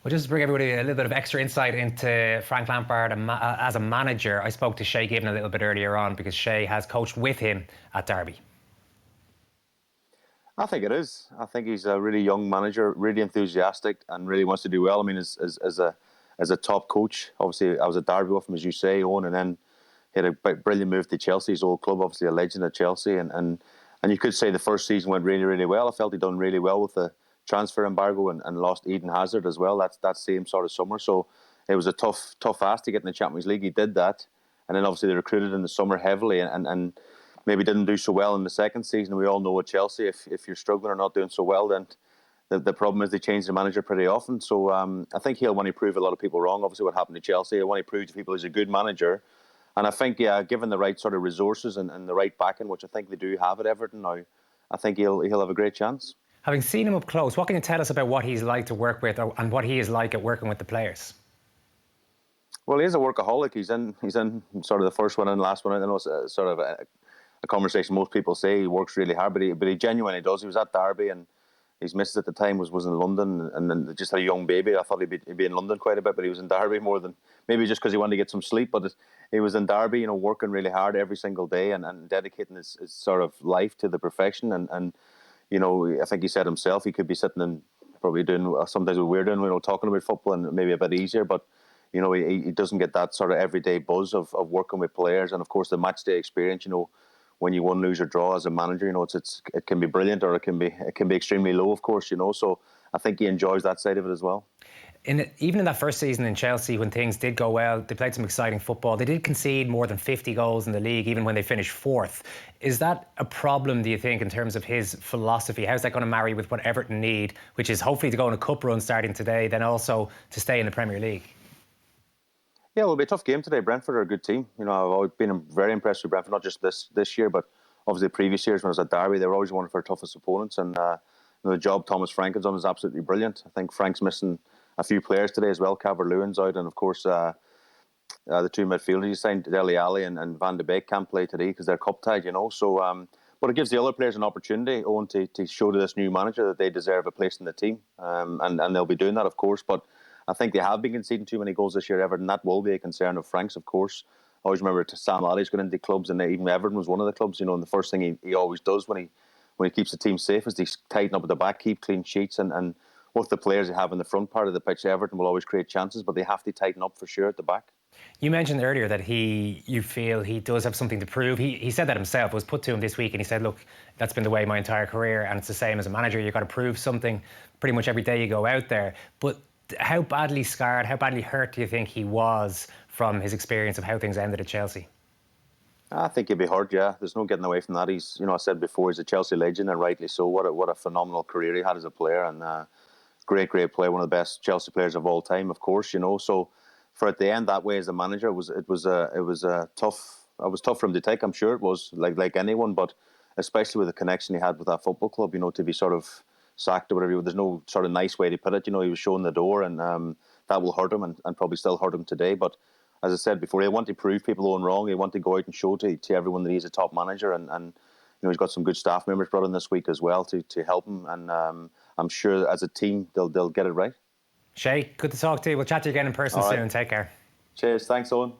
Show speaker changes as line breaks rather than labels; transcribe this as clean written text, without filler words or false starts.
Well, just to bring everybody a little bit of extra insight into Frank Lampard as a manager, I spoke to Shay Given a little bit earlier on because Shay has coached with him at Derby.
I think it is. I think he's a really young manager, really enthusiastic, and really wants to do well. I mean, as a top coach, obviously I was at Derby with him, as you say, Eoin, and then he had a brilliant move to Chelsea, his old club, obviously a legend at Chelsea, and you could say the first season went really, really well. I felt he'd done really well with the transfer embargo and lost Eden Hazard as well. That's that same sort of summer. So it was a tough ask to get in the Champions League. He did that, and then obviously they recruited in the summer heavily, and maybe didn't do so well in the second season. We all know at Chelsea, if you're struggling or not doing so well, then the problem is they change the manager pretty often. So I think he'll want to prove a lot of people wrong. Obviously, what happened to Chelsea, he'll want to prove to people he's a good manager. And I think, yeah, given the right sort of resources and the right backing, which I think they do have at Everton now, I think he'll have a great chance.
Having seen him up close, what can you tell us about what he's like to work with and what he is like at working with the players?
Well, he is a workaholic. He's in sort of the first one and last one. I know it's sort of a conversation most people say. He works really hard, but he genuinely does. He was at Derby, and his missus at the time was in London, and then just had a young baby. I thought he'd be in London quite a bit, but he was in Derby more than maybe just because he wanted to get some sleep. But he was in Derby, you know, working really hard every single day and dedicating his sort of life to the profession. And you know, I think he said himself he could be sitting and probably doing sometimes what we're doing, you know, talking about football and maybe a bit easier, but you know, he doesn't get that sort of everyday buzz of working with players, and of course the match day experience. You know, when you win, lose or draw as a manager, you know, it can be brilliant or it can be extremely low, of course, you know. So I think he enjoys that side of it as well.
Even in that first season in Chelsea, when things did go well, they played some exciting football. They did concede more than 50 goals in the league, even when they finished fourth. Is that a problem, do you think, in terms of his philosophy? How's that going to marry with what Everton need, which is hopefully to go on a cup run starting today, then also to stay in the Premier League?
Yeah, it'll be a tough game today. Brentford are a good team. You know, I've always been very impressed with Brentford, not just this year, but obviously previous years when I was at Derby, they were always one of our toughest opponents. And you know, the job Thomas Frank has done is absolutely brilliant. I think Frank's missing a few players today as well. Calvert-Lewin's out, and of course the two midfielders he signed, Dele Alli and Van de Beek, can't play today because they're cup tied. You know, so but it gives the other players an opportunity, Owen, to show to this new manager that they deserve a place in the team, and they'll be doing that, of course. But I think they have been conceding too many goals this year, Everton. That will be a concern of Frank's, of course. I always remember Sam Allardyce going into clubs, and even Everton was one of the clubs. You know, and the first thing he always does when he keeps the team safe is to tighten up at the back, keep clean sheets, and with the players they have in the front part of the pitch, Everton will always create chances, but they have to tighten up for sure at the back.
You mentioned earlier that you feel he does have something to prove. He said that himself. It was put to him this week, and he said, look, that's been the way my entire career, and it's the same as a manager. You've got to prove something pretty much every day you go out there. But how badly scarred, how badly hurt do you think he was from his experience of how things ended at Chelsea?
I think he'd be hurt, yeah. There's no getting away from that. He's, you know, I said before, he's a Chelsea legend, and rightly so. What a phenomenal career he had as a player, and great player, one of the best Chelsea players of all time, of course, you know. So for it to end that way as a manager, it was tough. It was tough for him to take. I'm sure it was, like anyone, but especially with the connection he had with that football club, you know, to be sort of sacked or whatever. There's no sort of nice way to put it. You know, he was showing the door, and that will hurt him and probably still hurt him today. But as I said before, he want to prove people going wrong. He want to go out and show to everyone that he's a top manager, and you know, he's got some good staff members brought in this week as well to help him. And I'm sure as a team they'll get it right.
Shay, good to talk to you. We'll chat to you again in person soon. Take care.
Cheers. Thanks, Owen.